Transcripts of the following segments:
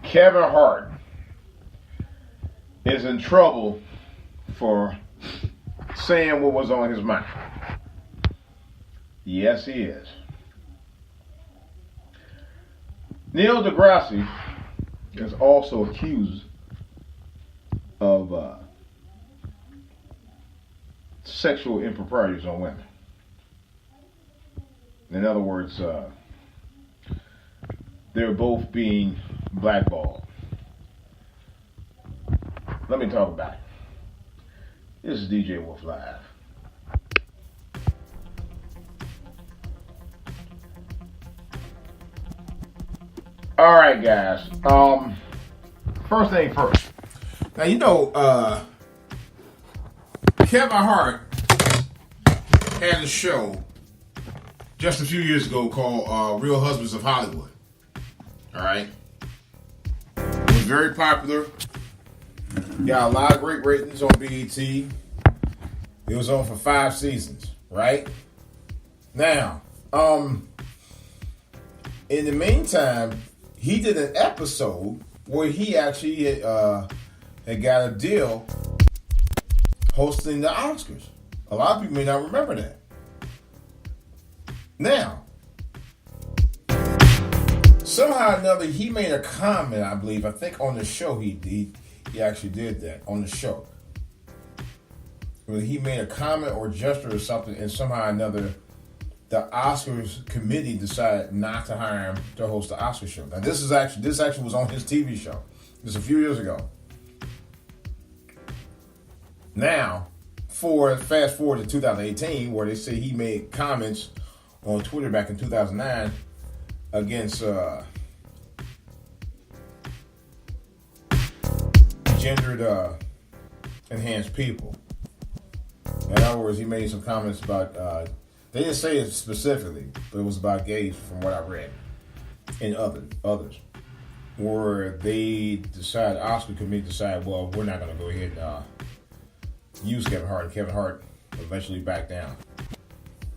Kevin Hart is in trouble for saying what was on his mind. Yes, he is. Neil Degrasee is also accused of sexual improprieties on women. In other words, they're both being blackballed. Let me talk about it. This is DJ Wolf Live. All right, guys. First thing first. Now, you know, Kevin Hart had a show just a few years ago called Real Husbands of Hollywood. All right. It was very popular. Got a lot of great ratings on BET. It was on for 5 seasons, right? Now, in the meantime, he did an episode where he actually had got a deal hosting the Oscars. A lot of people may not remember that. Now, somehow or another, he made a comment, I think on the show he actually did that on the show. Where he made a comment or gesture or something, and somehow or another, the Oscars committee decided not to hire him to host the Oscar show. Now, this actually was on his TV show. This a few years ago. Now, fast forward to 2018, where they say he made comments on Twitter back in 2009 against gendered enhanced people. In other words, he made some comments about, they didn't say it specifically, but it was about gays from what I read, and others, where they decided, Oscar committee decided, well, we're not going to go ahead and use Kevin Hart, and Kevin Hart eventually backed down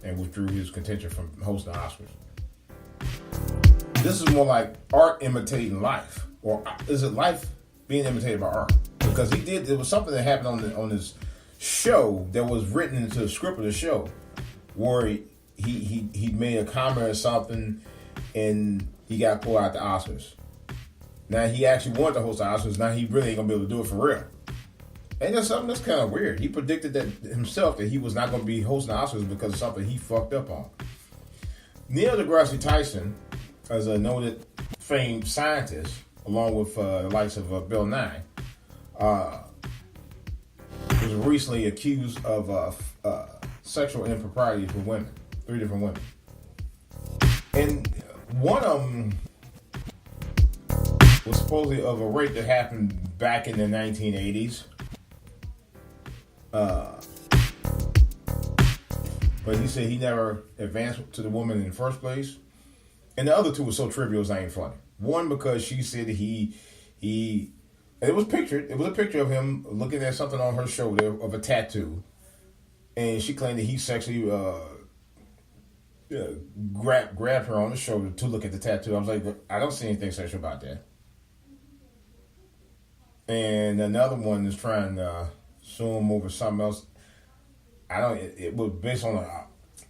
and withdrew his contention from hosting the Oscars. This is more like art imitating life, or is it life being imitated by art? Because there was something that happened on this show that was written into the script of the show, where he made a comment or something, and he got pulled out the Oscars. Now he actually wanted to host the Oscars. Now he really ain't gonna be able to do it for real. And that's something that's kind of weird. He predicted that himself that he was not going to be hosting the Oscars because of something he fucked up on. Neil deGrasse Tyson, as a noted famed scientist, along with the likes of Bill Nye, was recently accused of sexual improprieties with women, 3 different women. And one of them was supposedly of a rape that happened back in the 1980s. But he said he never advanced to the woman in the first place. And the other 2 were so trivial it's not even funny. One, because she said he and it was pictured. It was a picture of him looking at something on her shoulder of a tattoo. And she claimed that he sexually grabbed her on the shoulder to look at the tattoo. I was like, I don't see anything sexual about that. And another one is trying to sue him over something else. It was based on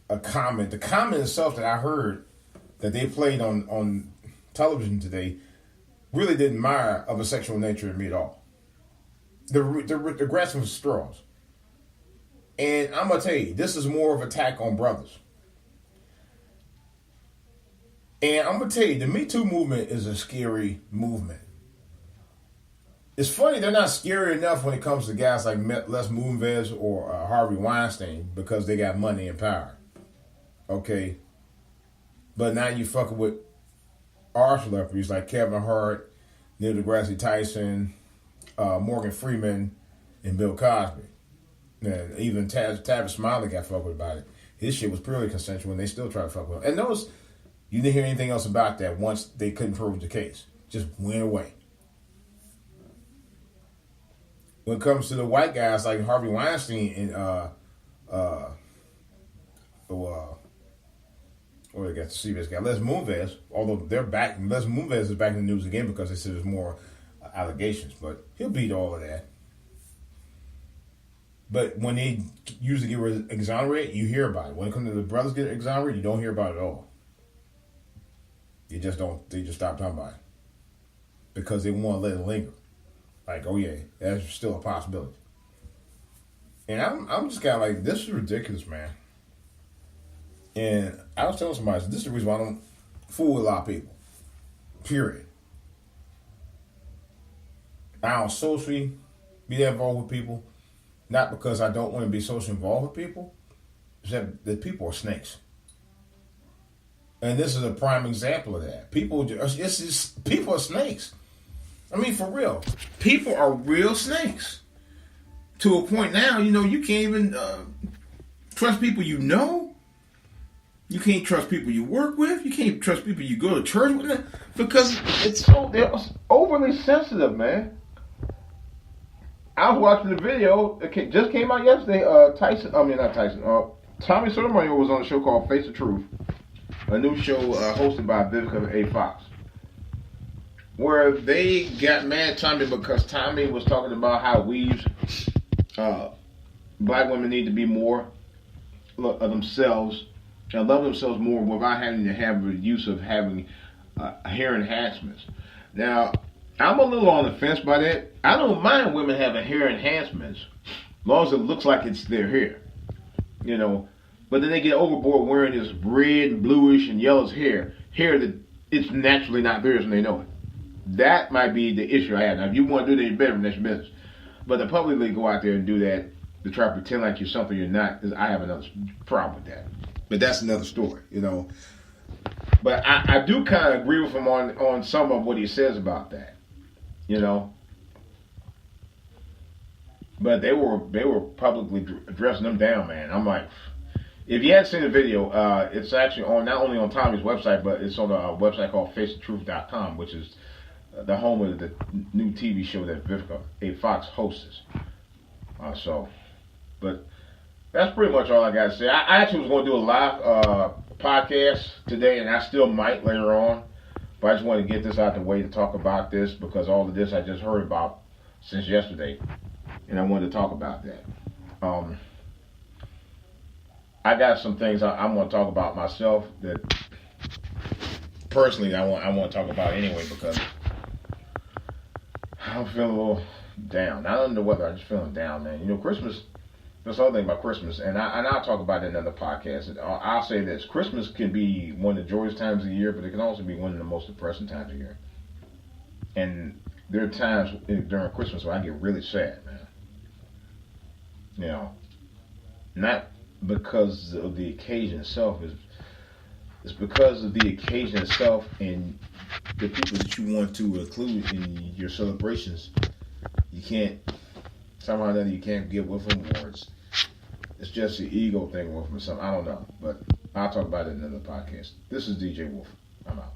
a comment. The comment itself that I heard that they played on television today really didn't mire of a sexual nature to me at all. They're grasping for straws. And I'm going to tell you, this is more of an attack on brothers. And I'm going to tell you, the Me Too movement is a scary movement. It's funny, they're not scary enough when it comes to guys like Les Moonves or Harvey Weinstein because they got money and power. Okay? But now you fucking with our celebrities like Kevin Hart, Neil deGrasse Tyson, Morgan Freeman, and Bill Cosby. And even Tavis Smiley got fucked with about it. His shit was purely consensual and they still try to fuck with him. And notice, you didn't hear anything else about that once they couldn't prove the case. Just went away. When it comes to the white guys like Harvey Weinstein and or they got CBS got Les Moonves, although they're back. Les Moonves is back in the news again because they said there's more allegations, but he'll beat all of that. But when they usually get exonerated, you hear about it. When it comes to the brothers get exonerated, you don't hear about it at all. You just don't. They just stop talking about it because they want to let it linger. Like, oh yeah, that's still a possibility. And I'm just kind of like, this is ridiculous, man. And I was telling somebody, this is the reason why I don't fool with a lot of people. Period. I don't socially be that involved with people. Not because I don't want to be socially involved with people. It's that people are snakes. And this is a prime example of that. People are snakes. I mean, for real. People are real snakes. To a point now, you can't even trust people you know. You can't trust people you work with. You can't trust people you go to church with. Because they're overly sensitive, man. I was watching the video. It just came out yesterday. Tommy Sotomayor was on a show called Face the Truth. A new show hosted by Vivica A. Fox. Where they got mad at Tommy because Tommy was talking about how black women need to be more of themselves and love themselves more without having to have the use of having hair enhancements. Now, I'm a little on the fence by that. I don't mind women having hair enhancements as long as it looks like it's their hair. But then they get overboard wearing this red and bluish and yellowish hair that it's naturally not theirs and they know it. That might be the issue I have. Now, if you want to do that in your bedroom, that's your business. But to publicly go out there and do that, to try to pretend like you're something you're not, I have another problem with that. But that's another story, But I do kind of agree with him on some of what he says about that, But they were publicly dressing them down, man. I'm like, if you hadn't seen the video, it's actually on not only on Tommy's website, but it's on a website called facethetruth.com, which is the home of the new TV show that Vivica A. Fox hosts. But that's pretty much all I got to say. I actually was going to do a live podcast today, and I still might later on. But I just wanted to get this out the way to talk about this because all of this I just heard about since yesterday, and I wanted to talk about that. I got some things I'm going to talk about myself that personally I want to talk about anyway because I'm feeling a little down. Not under the weather, I'm just feeling down, man. Christmas, there's another thing about Christmas, and I'll talk about it in another podcast. I'll say this, Christmas can be one of the joyous times of the year, but it can also be one of the most depressing times of the year. And there are times during Christmas where I get really sad, man. Not because of the occasion itself, it's because of the occasion itself and the people that you want to include in your celebrations. You can't, somehow or another, you can't get with them, or it's just the ego thing with them or something. I don't know, but I'll talk about it in another podcast. This is DJ Wolf. I'm out.